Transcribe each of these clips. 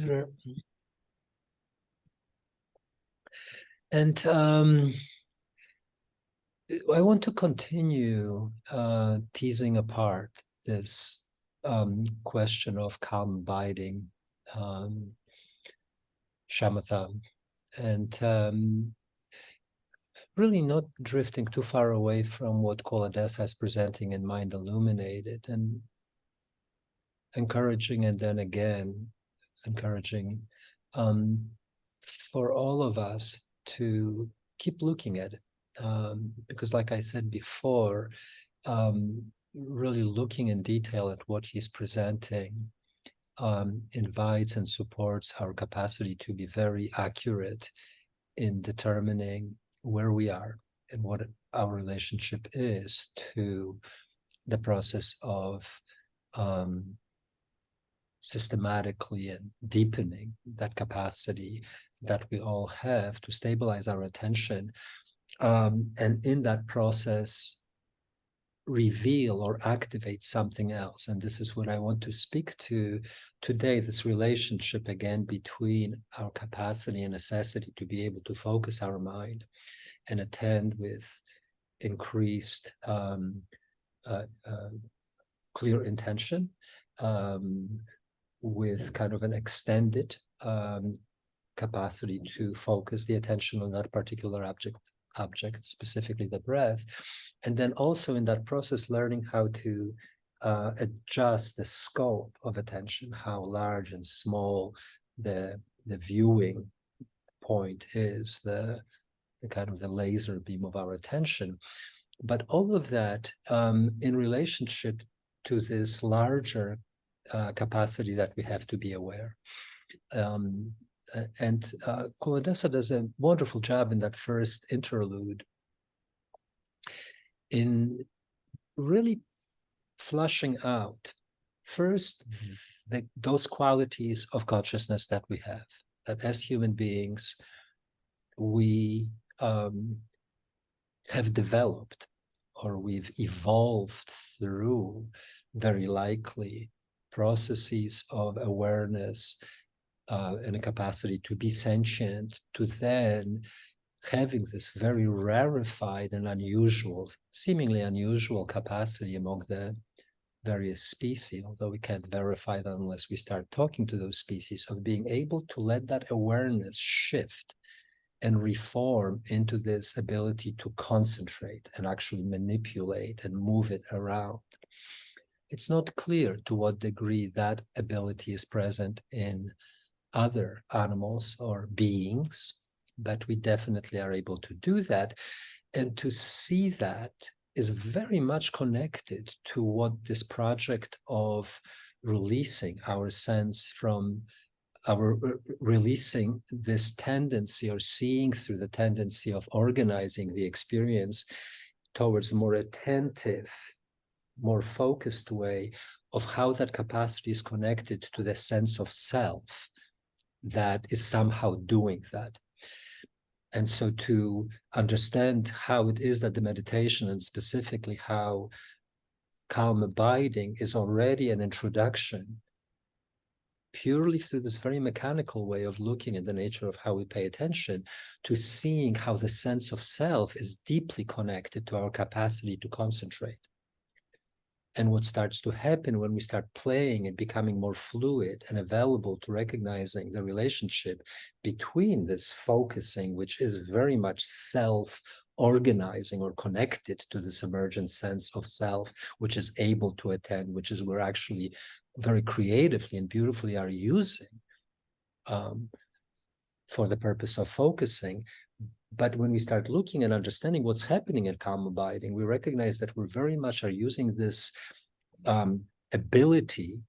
computer. And I want to continue teasing apart this question of calm abiding, shamatha, and really not drifting too far away from what Culadessa is presenting in Mind Illuminated, and encouraging, and then again encouraging for all of us to keep looking at it, because like I said before, really looking in detail at what he's presenting invites and supports our capacity to be very accurate in determining where we are and what our relationship is to the process of systematically and deepening that capacity that we all have to stabilize our attention, and in that process reveal or activate something else. And this is what I want to speak to today, this relationship again between our capacity and necessity to be able to focus our mind and attend with increased clear intention, with kind of an extended capacity to focus the attention on that particular object, specifically the breath. And then also in that process, learning how to adjust the scope of attention, how large and small the viewing point is, the kind of the laser beam of our attention. But all of that in relationship to this larger capacity that we have to be aware. And Culadessa does a wonderful job in that first interlude in really flushing out first those qualities of consciousness that we have, that as human beings we have developed, or we've evolved through, very likely, processes of awareness and a capacity to be sentient, to then having this very rarefied and unusual, seemingly unusual capacity among the various species, although we can't verify that unless we start talking to those species, of being able to let that awareness shift and reform into this ability to concentrate and actually manipulate and move it around. It's not clear to what degree that ability is present in other animals or beings, but we definitely are able to do that. And to see that is very much connected to what this project of releasing our sense from our releasing this tendency, or seeing through the tendency of organizing the experience towards a more attentive, more focused way of how that capacity is connected to the sense of self that is somehow doing that. And so to understand how it is that the meditation, and specifically how calm abiding, is already an introduction purely through this very mechanical way of looking at the nature of how we pay attention, to seeing how the sense of self is deeply connected to our capacity to concentrate. And what starts to happen when we start playing and becoming more fluid and available to recognizing the relationship between this focusing, which is very much self-organizing or connected to this emergent sense of self, which is able to attend, which is we're actually very creatively and beautifully are using for the purpose of focusing. But when we start looking and understanding what's happening in calm abiding, we recognize that we very much are using this ability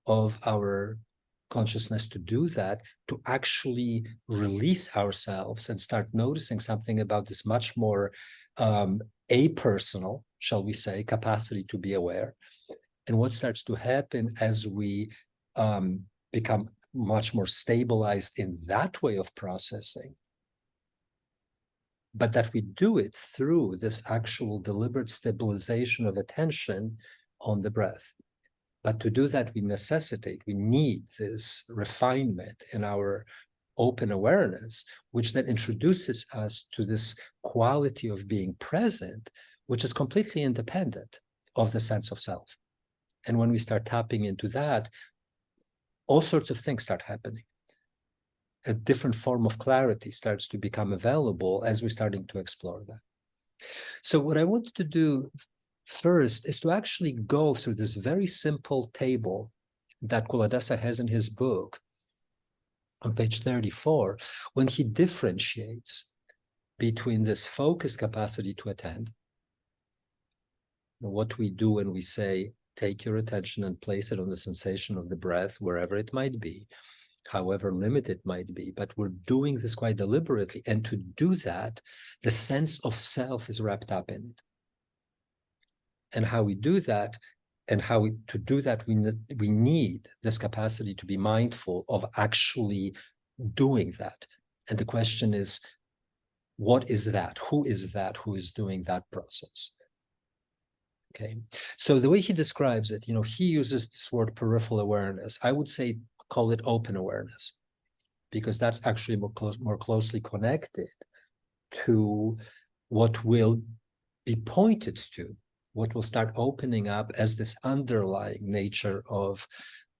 of our consciousness to do that, to actually release ourselves and start noticing something about this much more apersonal, shall we say, capacity to be aware. And what starts to happen as we become much more stabilized in that way of processing, but that we do it through this actual deliberate stabilization of attention on the breath. But to do that, we need this refinement in our open awareness, which then introduces us to this quality of being present, which is completely independent of the sense of self. And when we start tapping into that, all sorts of things start happening. A different form of clarity starts to become available as we're starting to explore that. So what I wanted to do first is to actually go through this very simple table that Culadessa has in his book on page 34, when he differentiates between this focus capacity to attend, what we do when we say, take your attention and place it on the sensation of the breath, wherever it might be, however limited it might be, but we're doing this quite deliberately. And to do that, the sense of self is wrapped up in it. And how we do that, and to do that, we need this capacity to be mindful of actually doing that. And the question is, what is that? Who is that who is doing that process? Okay, so the way he describes it, he uses this word peripheral awareness. I would say call it open awareness, because that's actually more closely connected to what will be pointed to, what will start opening up as this underlying nature of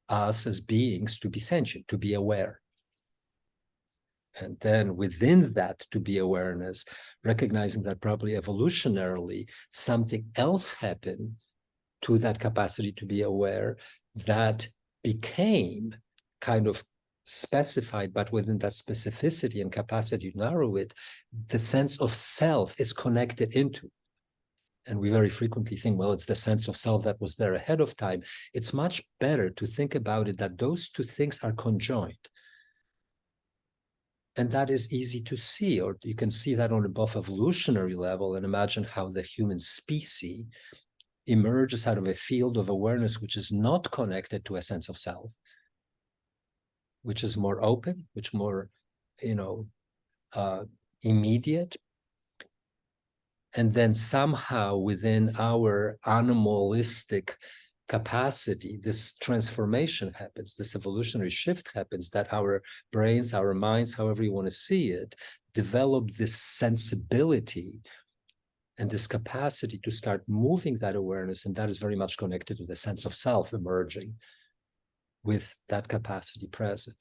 us as beings to be sentient, to be aware. And then within that to be awareness, recognizing that probably evolutionarily something else happened to that capacity to be aware that became kind of specified, but within that specificity and capacity to narrow it, the sense of self is connected into. And we very frequently think, well, it's the sense of self that was there ahead of time. It's much better to think about it that those two things are conjoined. And that is easy to see, or you can see that on a both evolutionary level and imagine how the human species emerges out of a field of awareness which is not connected to a sense of self, which is more open, which more, immediate. And then somehow within our animalistic capacity, this transformation happens, this evolutionary shift happens, that our brains, our minds, however you want to see it, develop this sensibility and this capacity to start moving that awareness. And that is very much connected to the sense of self emerging with that capacity present.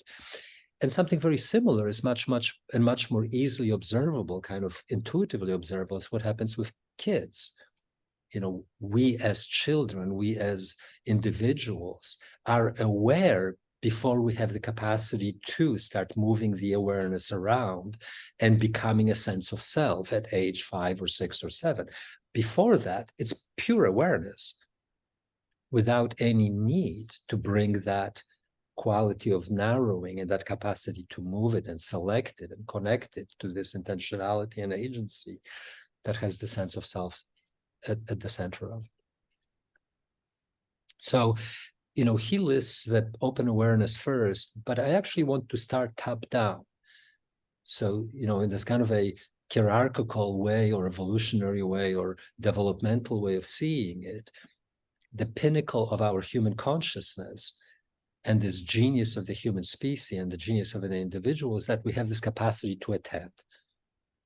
And something very similar is much more easily observable, kind of intuitively observable, is what happens with kids. We as children, we as individuals are aware before we have the capacity to start moving the awareness around and becoming a sense of self at age 5 or 6 or 7. Before that, it's pure awareness without any need to bring that quality of narrowing and that capacity to move it and select it and connect it to this intentionality and agency that has the sense of self at the center of it. So, he lists the open awareness first, but I actually want to start top down. So, in this kind of a hierarchical way or evolutionary way or developmental way of seeing it, the pinnacle of our human consciousness and this genius of the human species and the genius of an individual is that we have this capacity to attend,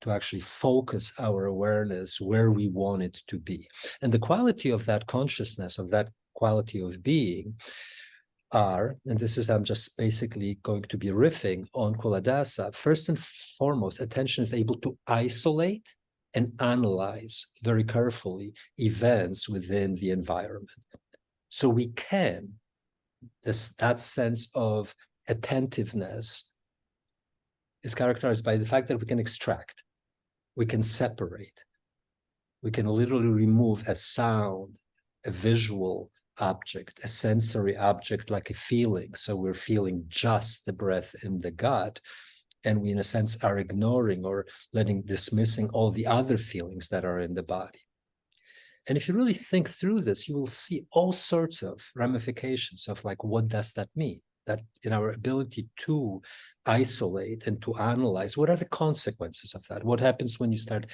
to actually focus our awareness where we want it to be. And the quality of that consciousness, of that quality of being are, and this is, I'm just basically going to be riffing on Culadessa, first and foremost, attention is able to isolate and analyze very carefully events within the environment. So we can, that sense of attentiveness is characterized by the fact that we can extract, we can separate, we can literally remove a sound, a visual object, a sensory object like a feeling. So we're feeling just the breath in the gut, and we in a sense are ignoring or dismissing all the other feelings that are in the body. And if you really think through this, you will see all sorts of ramifications of like, what does that mean? That in our ability to isolate and to analyze, what are the consequences of that? What happens when you start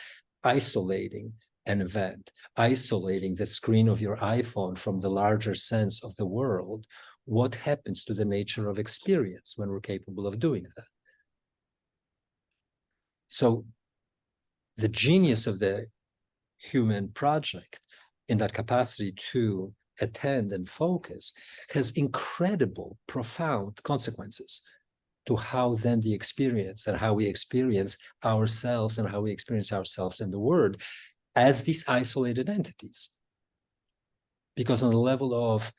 isolating an event, isolating the screen of your iPhone from the larger sense of the world, what happens to the nature of experience when we're capable of doing that? So the genius of the human project in that capacity to attend and focus has incredible, profound consequences to how then the experience and how we experience ourselves and how we experience ourselves in the world as these isolated entities. Because on the level of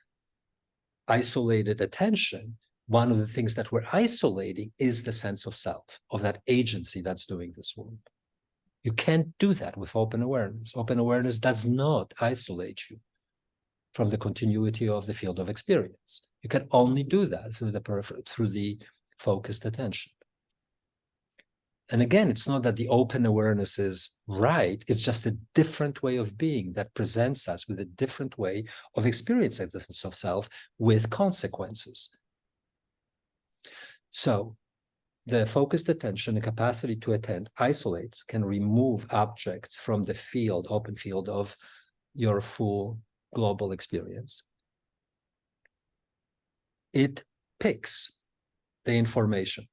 isolated attention, one of the things that we're isolating is the sense of self, of that agency that's doing this work. You can't do that with open awareness. Open awareness does not isolate you from the continuity of the field of experience. You can only do that through the focused attention. And again, it's not that the open awareness is right, it's just a different way of being that presents us with a different way of experiencing the sense of self with consequences. So the focused attention, the capacity to attend, isolates, can remove objects from the field, open field of your full global experience. It picks the information.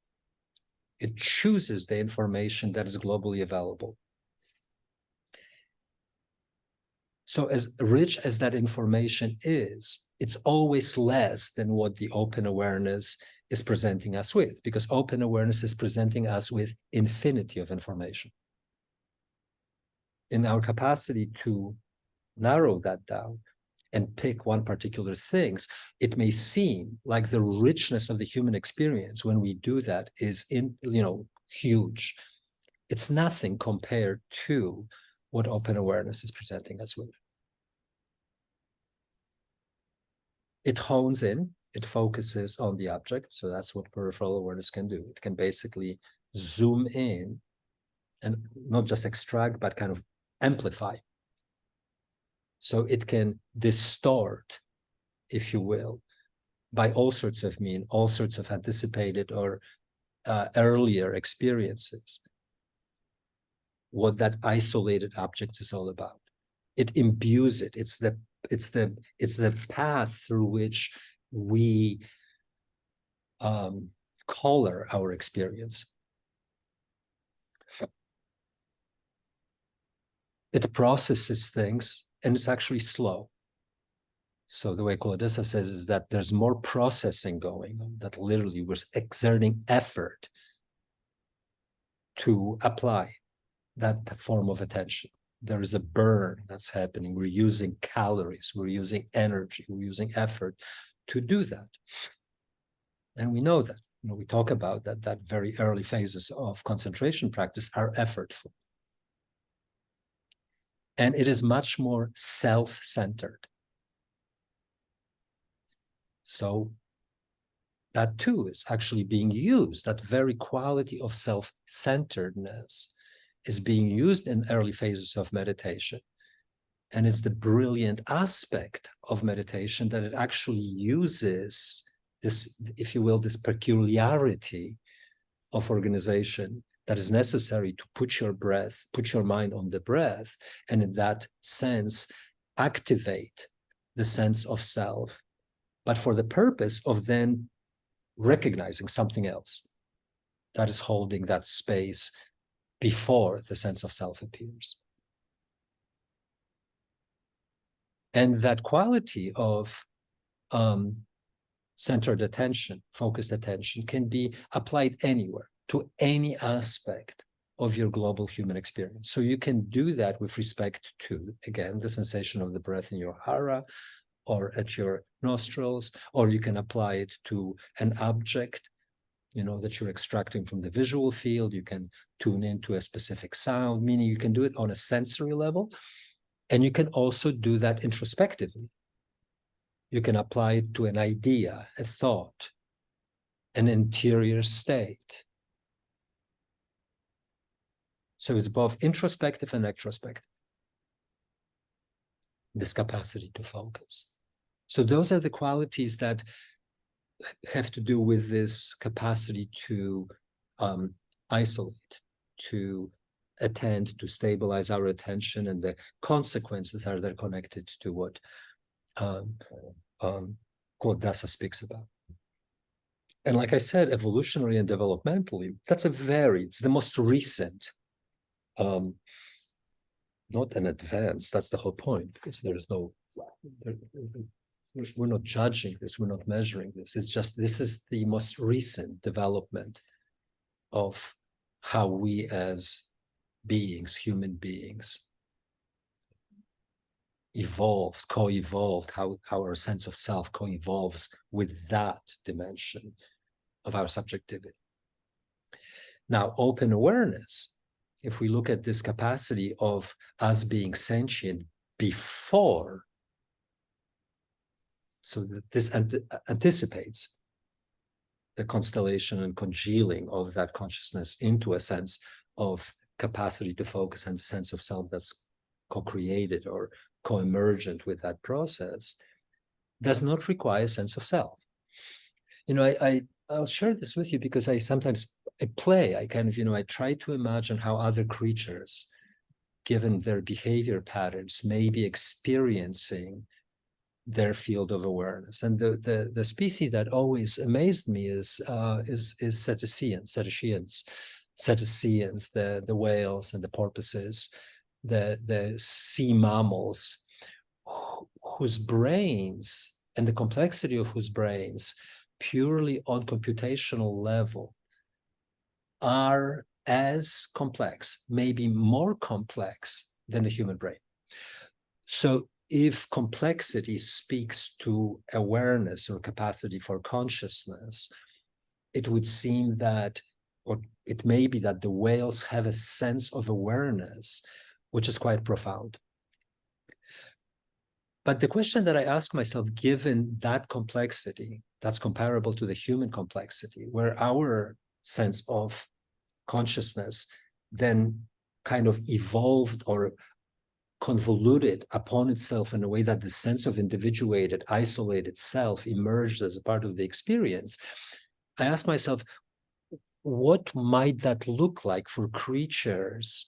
It chooses the information that is globally available. So as rich as that information is, it's always less than what the open awareness is presenting us with, because open awareness is presenting us with infinity of information. In our capacity to narrow that down and pick one particular things, it may seem like the richness of the human experience when we do that is huge. It's nothing compared to what open awareness is presenting us with. It hones in, it focuses on the object. So that's what peripheral awareness can do. It can basically zoom in and not just extract, but kind of amplify. So it can distort, if you will, by all sorts of means, all sorts of anticipated or earlier experiences, what that isolated object is all about. It imbues it. It's the path through which we color our experience. It processes things, and it's actually slow. So the way Culadessa says is that there's more processing going on, that literally we're exerting effort to apply that form of attention. There is a burn that's happening. We're using calories, we're using energy, we're using effort to do that. And we know that. We talk about that very early phases of concentration practice are effortful. And it is much more self-centered. So that too is actually being used. That very quality of self-centeredness is being used in early phases of meditation. And it's the brilliant aspect of meditation that it actually uses this, if you will, this peculiarity of organization that is necessary to put your mind on the breath, and in that sense, activate the sense of self, but for the purpose of then recognizing something else that is holding that space before the sense of self appears. And that quality of centered attention, focused attention, can be applied anywhere, to any aspect of your global human experience. So you can do that with respect to, again, the sensation of the breath in your hara or at your nostrils, or you can apply it to an object, that you're extracting from the visual field. You can tune into a specific sound, meaning you can do it on a sensory level. And you can also do that introspectively. You can apply it to an idea, a thought, an interior state. So it's both introspective and extrospective, this capacity to focus. So those are the qualities that have to do with this capacity to isolate, to attend to stabilize our attention, and the consequences are then connected to what Dasa speaks about. And like I said, evolutionary and developmentally, it's the most recent, not an advance, that's the whole point, because we're not judging this, we're not measuring this. It's just, this is the most recent development of how we as beings, human beings, evolved, co-evolved, how our sense of self co-evolves with that dimension of our subjectivity. Now, open awareness, if we look at this capacity of us being sentient before, so that this anticipates the constellation and congealing of that consciousness into a sense of capacity to focus and a sense of self that's co-created or co-emergent with that process, does not require a sense of self. You know, I'll share this with you because I sometimes I try to imagine how other creatures, given their behavior patterns, may be experiencing their field of awareness. And the species that always amazed me is cetaceans, the whales and the porpoises, the sea mammals, whose brains and the complexity of whose brains, purely on computational level, are as complex, maybe more complex than the human brain. So if complexity speaks to awareness or capacity for consciousness, it would seem that, or it may be that the whales have a sense of awareness, which is quite profound. But the question that I ask myself, given that complexity, that's comparable to the human complexity, where our sense of consciousness then kind of evolved or convoluted upon itself in a way that the sense of individuated, isolated self emerged as a part of the experience, I ask myself, what might that look like for creatures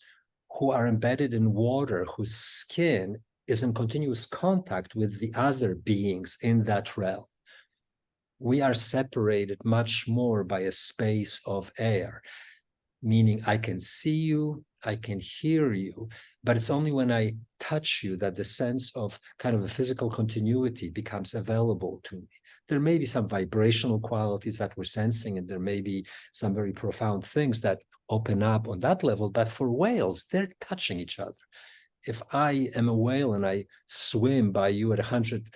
who are embedded in water, whose skin is in continuous contact with the other beings in that realm? We are separated much more by a space of air, meaning I can see you, I can hear you, but it's only when I touch you that the sense of kind of a physical continuity becomes available to me. There may be some vibrational qualities that we're sensing, and there may be some very profound things that open up on that level, but for whales, they're touching each other. If I am a whale and I swim by you at 100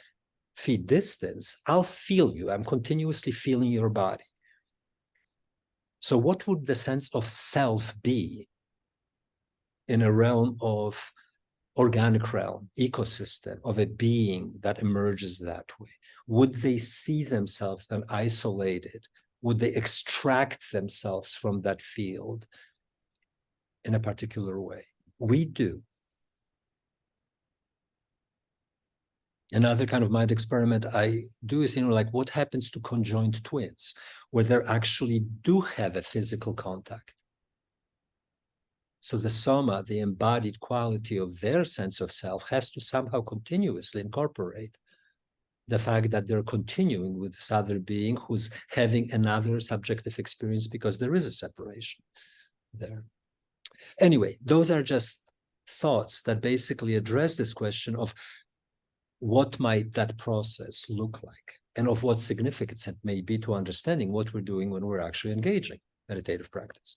feet distance, I'll feel you. I'm continuously feeling your body. So what would the sense of self be in a realm of organic realm, ecosystem, of a being that emerges that way? Would they see themselves and isolated? Would they extract themselves from that field in a particular way? We do. Another kind of mind experiment I do is, like what happens to conjoined twins, where they actually do have a physical contact. So the soma, the embodied quality of their sense of self, has to somehow continuously incorporate the fact that they're continuing with this other being who's having another subjective experience, because there is a separation there. Anyway, those are just thoughts that basically address this question of what might that process look like, and of what significance it may be to understanding what we're doing when we're actually engaging meditative practice.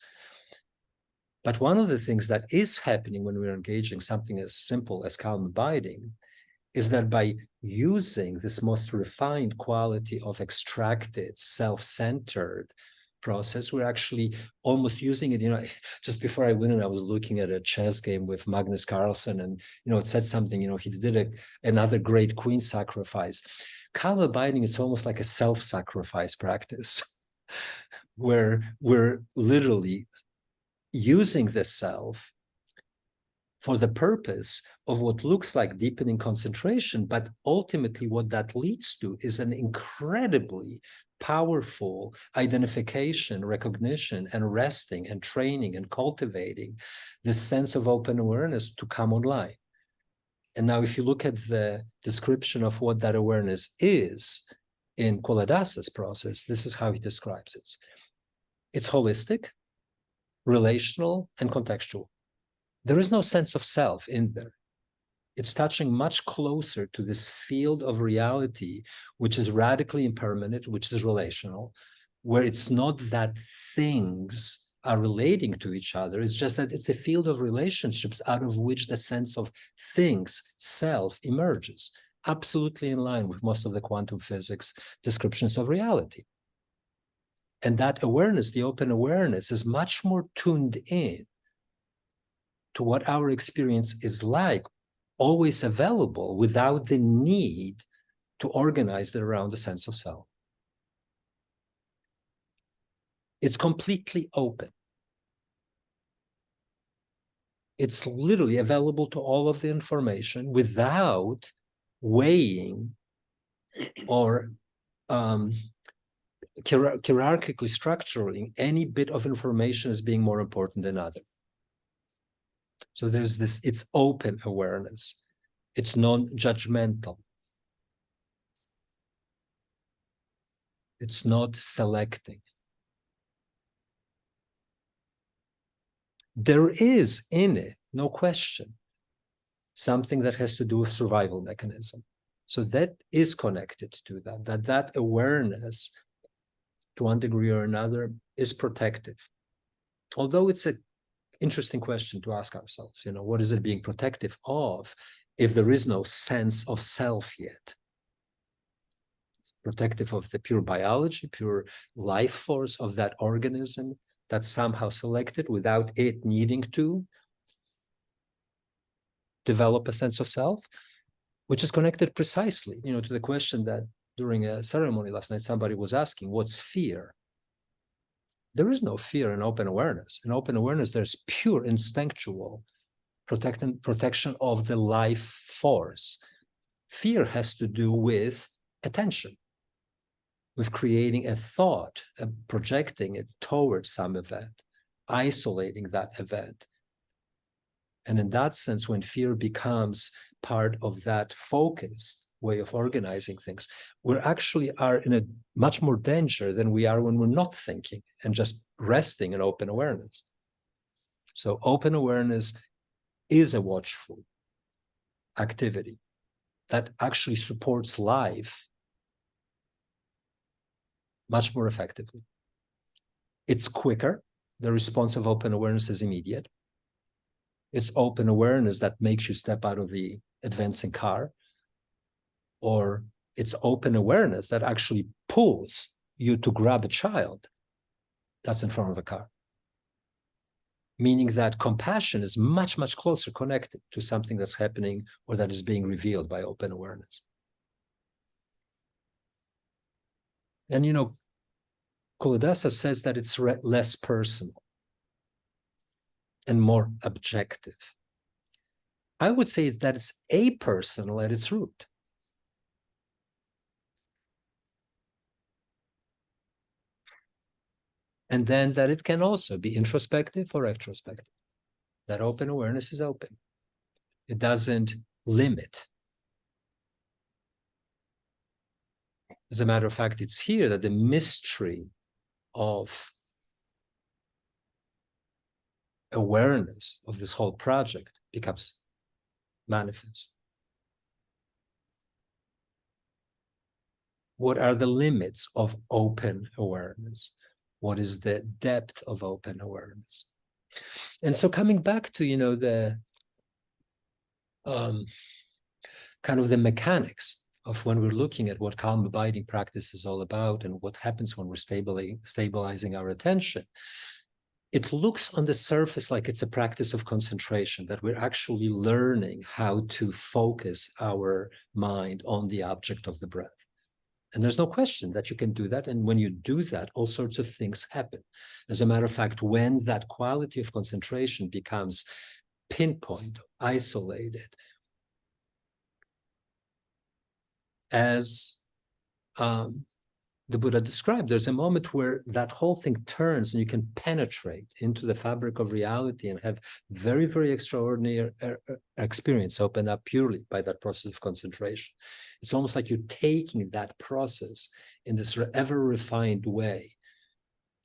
But one of the things that is happening when we're engaging something as simple as calm abiding is that by using this most refined quality of extracted, self-centered process, we're actually almost using it. Just before I went in, I was looking at a chess game with Magnus Carlsen, and it said something, he did another great queen sacrifice. Calm abiding, it's almost like a self-sacrifice practice where we're literally using the self for the purpose of what looks like deepening concentration, but ultimately what that leads to is an incredibly powerful identification, recognition, and resting and training and cultivating this sense of open awareness to come online. And now if you look at the description of what that awareness is in Kuladasa's process, this is how he describes it. It's holistic, relational, and contextual. There is no sense of self in there. It's touching much closer to this field of reality, which is radically impermanent, which is relational, where it's not that things are relating to each other. It's just that it's a field of relationships out of which the sense of things, self, emerges, absolutely in line with most of the quantum physics descriptions of reality. And that awareness, the open awareness, is much more tuned in to what our experience is like, always available without the need to organize it around the sense of self. It's completely open. It's literally available to all of the information without weighing or hierarchically structuring any bit of information as being more important than other. So there's this, it's open awareness. It's non-judgmental. It's not selecting. There is in it, no question, something that has to do with survival mechanism. So that is connected to that awareness, to one degree or another, is protective. Although it's an interesting question to ask ourselves, what is it being protective of if there is no sense of self yet? It's protective of the pure biology, pure life force of that organism that's somehow selected without it needing to develop a sense of self, which is connected precisely, to the question that during a ceremony last night, somebody was asking, what's fear? There is no fear in open awareness. In open awareness, there's pure instinctual protection of the life force. Fear has to do with attention, with creating a thought, projecting it towards some event, isolating that event. And in that sense, when fear becomes part of that focused way of organizing things, we actually are in a much more danger than we are when we're not thinking and just resting in open awareness. So open awareness is a watchful activity that actually supports life much more effectively. It's quicker. The response of open awareness is immediate. It's open awareness that makes you step out of the advancing car, or it's open awareness that actually pulls you to grab a child that's in front of a car. Meaning that compassion is much, much closer connected to something that's happening or that is being revealed by open awareness. And, Kuladasa says that it's less personal and more objective. I would say that it's apersonal at its root. And then that it can also be introspective or retrospective. That open awareness is open. It doesn't limit. As a matter of fact, it's here that the mystery of awareness of this whole project becomes manifest. What are the limits of open awareness? What is the depth of open awareness? And so coming back to, the kind of the mechanics of when we're looking at what calm abiding practice is all about and what happens when we're stabilizing our attention, it looks on the surface like it's a practice of concentration, that we're actually learning how to focus our mind on the object of the breath. And there's no question that you can do that. And when you do that, all sorts of things happen. As a matter of fact, when that quality of concentration becomes pinpoint, isolated, as the Buddha described. There's a moment where that whole thing turns and you can penetrate into the fabric of reality and have very, very extraordinary experience open up purely by that process of concentration. It's almost like you're taking that process in this ever refined way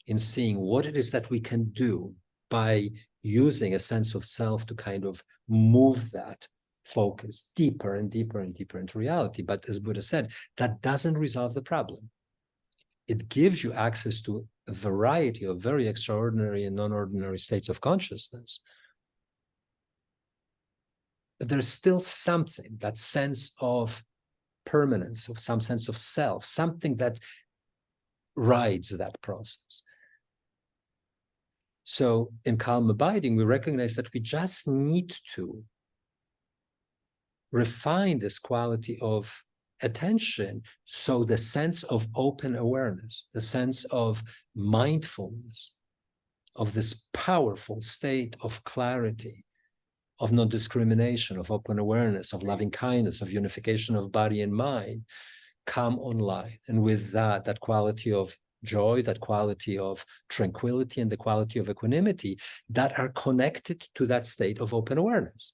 in seeing what it is that we can do by using a sense of self to kind of move that focus deeper and deeper and deeper into reality. But as Buddha said, that doesn't resolve the problem. It gives you access to a variety of very extraordinary and non-ordinary states of consciousness. But there's still something, that sense of permanence, of some sense of self, something that rides that process. So in calm abiding, we recognize that we just need to refine this quality of attention, so the sense of open awareness, the sense of mindfulness, of this powerful state of clarity, of non-discrimination, of open awareness, of loving kindness, of unification of body and mind, come online. And with that, that quality of joy, that quality of tranquility, and the quality of equanimity that are connected to that state of open awareness.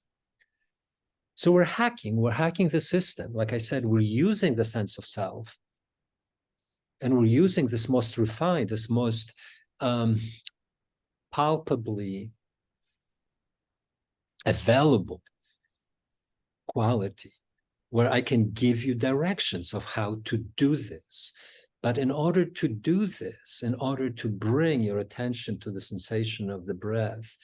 So we're hacking the system. Like I said, we're using the sense of self, and we're using this most refined, this most palpably available quality, where I can give you directions of how to do this. But in order to do this, in order to bring your attention to the sensation of the breath,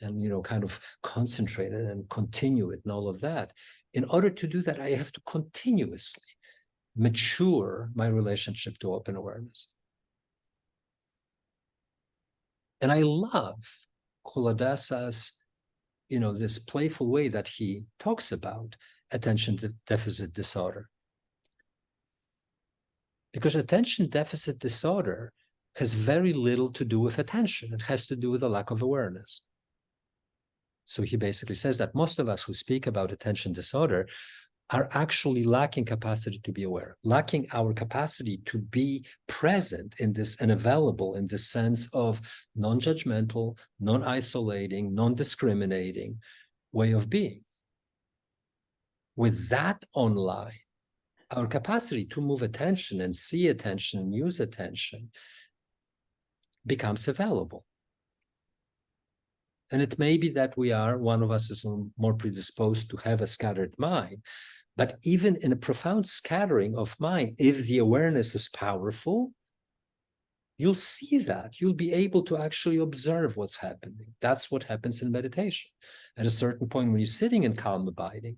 and kind of concentrate it and continue it and all of that, in order to do that, I have to continuously mature my relationship to open awareness. And I love Culadasa's, this playful way that he talks about attention deficit disorder. Because attention deficit disorder has very little to do with attention. It has to do with a lack of awareness. So he basically says that most of us who speak about attention disorder are actually lacking capacity to be aware, lacking our capacity to be present in this and available in this sense of non-judgmental, non-isolating, non-discriminating way of being. With that online, our capacity to move attention and see attention and use attention becomes available. And it may be that one of us is more predisposed to have a scattered mind, but even in a profound scattering of mind, if the awareness is powerful, you'll see that. You'll be able to actually observe what's happening. That's what happens in meditation. At a certain point, when you're sitting in calm abiding,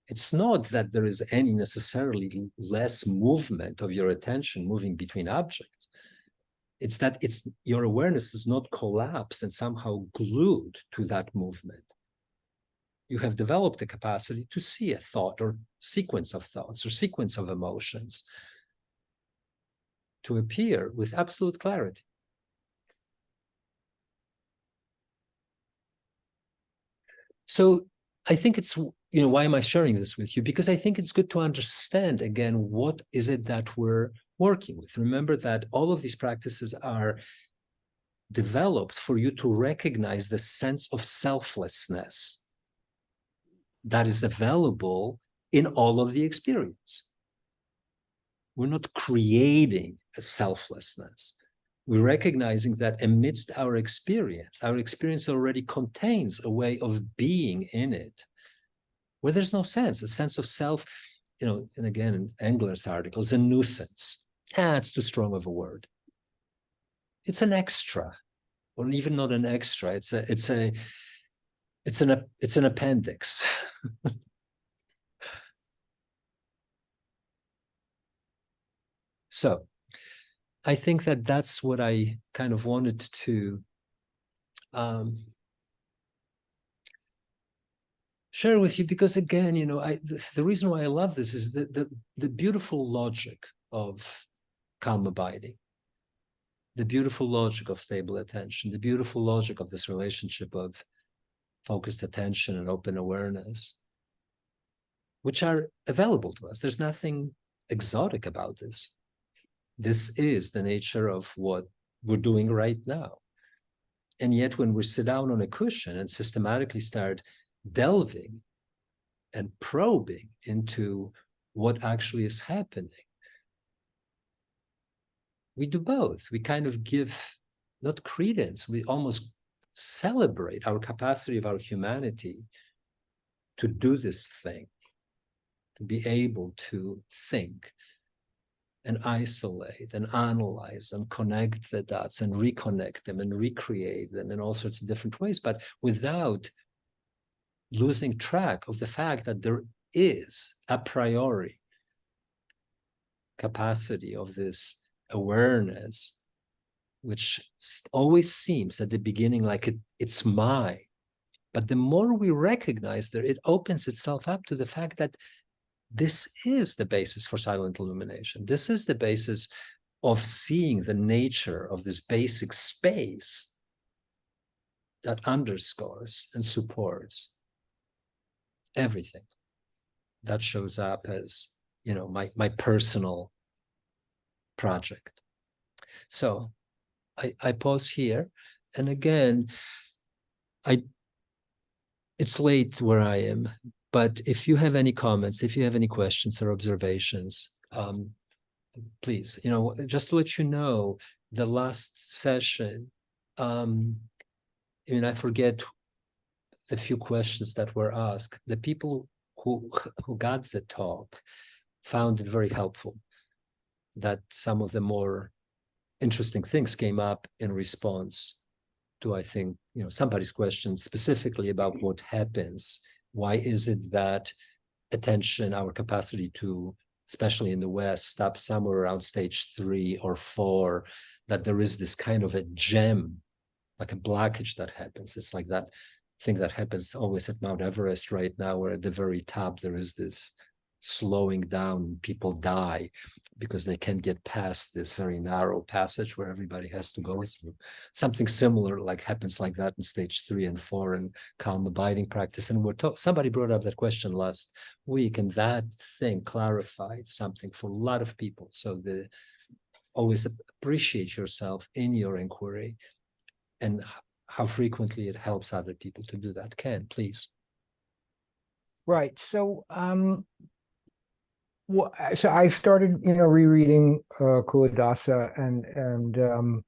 it's not that there is any necessarily less movement of your attention moving between objects. It's that your awareness is not collapsed and somehow glued to that movement. You have developed the capacity to see a thought or sequence of thoughts or sequence of emotions to appear with absolute clarity. So I think it's, why am I sharing this with you? Because I think it's good to understand, again, what is it that we're working with. Remember that all of these practices are developed for you to recognize the sense of selflessness that is available in all of the experience. We're not creating a selflessness. We're recognizing that amidst our experience already contains a way of being in it, where there's no sense, a sense of self, and again, in Engler's article, is a nuisance. It's too strong of a word. It's an extra, or even not an extra. It's an appendix. So I think that that's what I kind of wanted to share with you, because again, the reason why I love this is the beautiful logic of calm abiding, the beautiful logic of stable attention, the beautiful logic of this relationship of focused attention and open awareness, which are available to us. There's nothing exotic about this. This is the nature of what we're doing right now. And yet when we sit down on a cushion and systematically start delving and probing into what actually is happening, we do both. We kind of give, not credence, we almost celebrate our capacity of our humanity to do this thing, to be able to think and isolate and analyze and connect the dots and reconnect them and recreate them in all sorts of different ways, but without losing track of the fact that there is a priori capacity of this awareness, which always seems at the beginning like it's mine. But the more we recognize that, it opens itself up to the fact that this is the basis for silent illumination. This is the basis of seeing the nature of this basic space that underscores and supports everything that shows up as, you know, my personal project. So I pause here. And again, it's late where I am, but if you have any comments, if you have any questions or observations, please, you know, just to let you know, the last session, I mean, I forget the few questions that were asked. The people who got the talk found it very helpful that some of the more interesting things came up in response to, I think, you know, somebody's question specifically about what happens. Why is it that attention, our capacity to, especially in the West, stops somewhere around stage 3 or 4, that there is this kind of a gem, like a blockage that happens. It's like that thing that happens always at Mount Everest right now, where at the very top there is this slowing down, people die because they can't get past this very narrow passage where everybody has to go through. Something similar like happens like that in stage 3 and 4 in calm abiding practice. And somebody brought up that question last week, and that thing clarified something for a lot of people. So always appreciate yourself in your inquiry and how frequently it helps other people to do that. Ken, please. Right. So so I started, you know, rereading Culadasa, and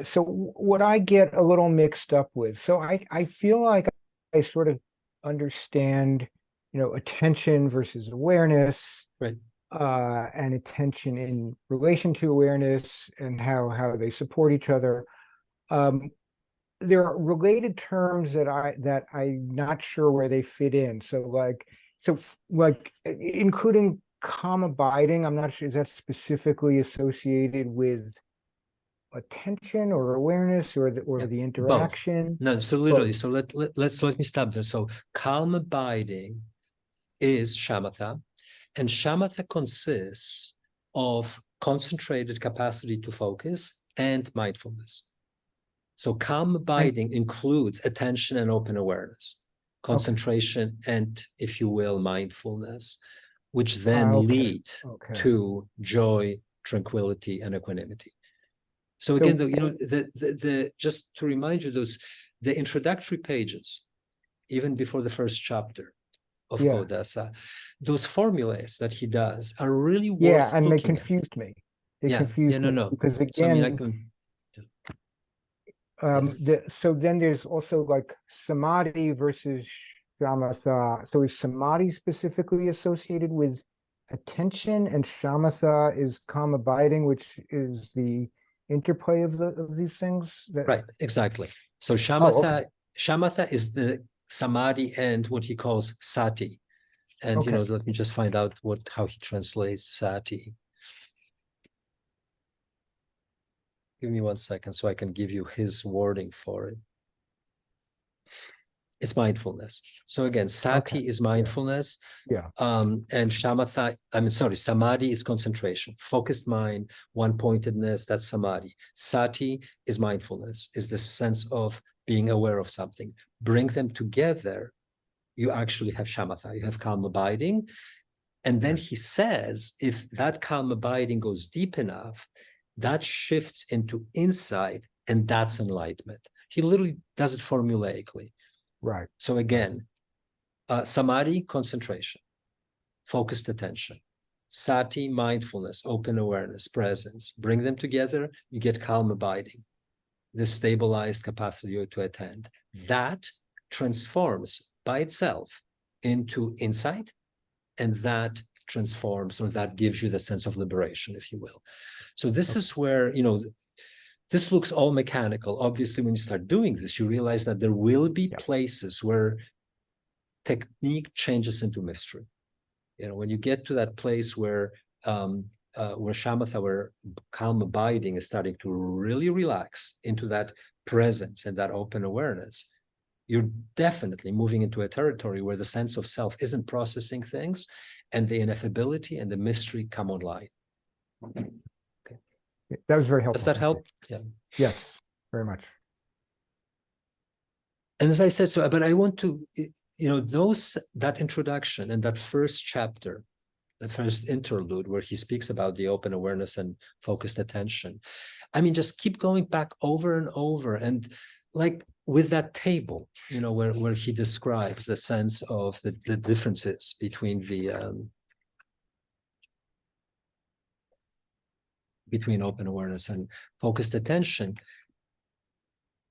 so what I get a little mixed up with. So I feel like I sort of understand, you know, attention versus awareness, right, and attention in relation to awareness and how they support each other. There are related terms that I'm not sure where they fit in. So like including calm abiding, I'm not sure, is that specifically associated with attention or awareness or the interaction? Both. No, so literally, so let me stop there. So calm abiding is shamatha, and shamatha consists of concentrated capacity to focus and mindfulness. So calm abiding includes attention and open awareness, concentration, and, if you will, mindfulness, which then lead to joy, tranquility, and equanimity. So again, you know, just to remind you, the introductory pages, even before the first chapter of Culadasa, those formulas that he does are really worth and looking they confused me. They confused me because, again, so, I mean, so then there's also like samadhi versus shamatha. So is samadhi specifically associated with attention, and shamatha is calm abiding, which is the interplay of these things? Right, exactly. So shamatha is the samadhi and what he calls sati. And you know, let me just find out how he translates sati. Give me 1 second so I can give you his wording for it. It's mindfulness. So again, sati is mindfulness. And shamatha, samadhi is concentration. Focused mind, one-pointedness, that's samadhi. Sati is mindfulness, is the sense of being aware of something. Bring them together, you actually have shamatha. You have calm abiding. And then he says, if that calm abiding goes deep enough, that shifts into insight, and that's enlightenment. He literally does it formulaically. Right. So again, samadhi, concentration, focused attention. Sati, mindfulness, open awareness, presence. Bring them together, you get calm abiding, this stabilized capacity to attend. That transforms by itself into insight, and that transforms, or that gives you the sense of liberation, if you will. So this is where, this looks all mechanical. Obviously, when you start doing this, you realize that there will be places where technique changes into mystery. When you get to that place where shamatha, where calm abiding is starting to really relax into that presence and that open awareness, you're definitely moving into a territory where the sense of self isn't processing things, and the ineffability and the mystery come online. Okay. That was very helpful. Does that help? Yeah. Yes, very much. And as I said, but I want to, that introduction and that first chapter, the first interlude where he speaks about the open awareness and focused attention, just keep going back over and over. And like with that table, where he describes the sense of the differences between between open awareness and focused attention,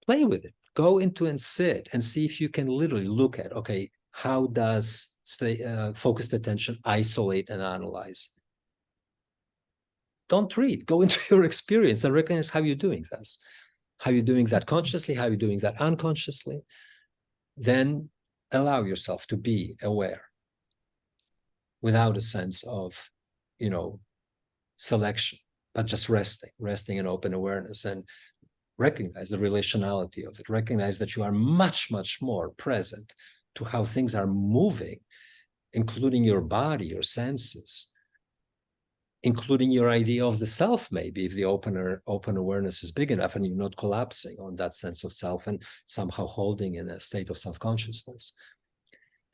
play with it. Go into and sit and see if you can literally look at, okay, how does focused attention isolate and analyze? Don't read, go into your experience and recognize how you're doing this. How you're doing that consciously, how you're doing that unconsciously. Then allow yourself to be aware without a sense of, selection, but just resting in open awareness, and recognize the relationality of it. Recognize that you are much, much more present to how things are moving, including your body, your senses, including your idea of the self, maybe, if the open awareness is big enough and you're not collapsing on that sense of self and somehow holding in a state of self-consciousness.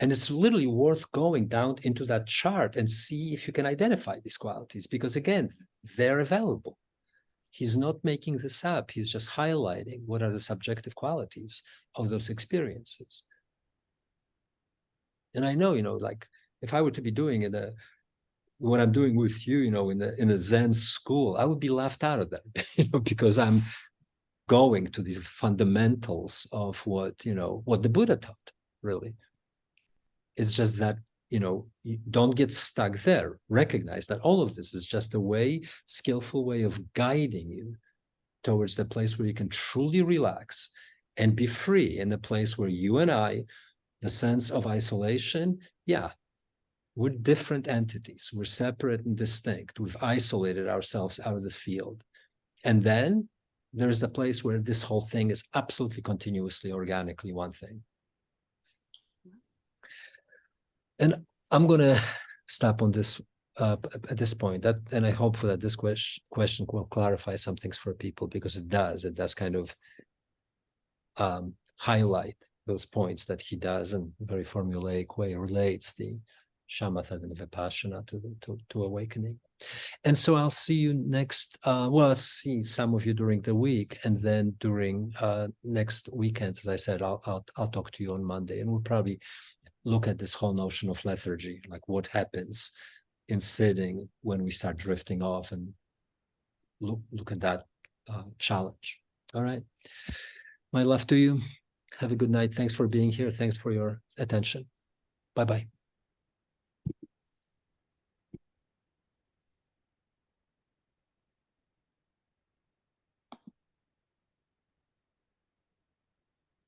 And it's literally worth going down into that chart and see if you can identify these qualities, because again, they're available. He's not making this up. He's just highlighting what are the subjective qualities of those experiences. And I know, like if I were to be doing what I'm doing with you, in a Zen school, I would be laughed out of that, because I'm going to these fundamentals of what the Buddha taught, really. It's just that, you don't get stuck there. Recognize that all of this is just a skillful way of guiding you towards the place where you can truly relax and be free, in the place where you and I, the sense of isolation, we're different entities. We're separate and distinct. We've isolated ourselves out of this field. And then there's the place where this whole thing is absolutely continuously, organically one thing. And I'm going to stop on this at this point, and I hope that this question will clarify some things for people, because it does kind of highlight those points that he does in a very formulaic way, relates the shamatha and vipassana to awakening. And so I'll see you next, I'll see some of you during the week, and then during next weekend, as I said, I'll talk to you on Monday, and we'll probably look at this whole notion of lethargy, like what happens in sitting when we start drifting off, and look at that challenge. All right. My love to you. Have a good night. Thanks for being here. Thanks for your attention. Bye-bye.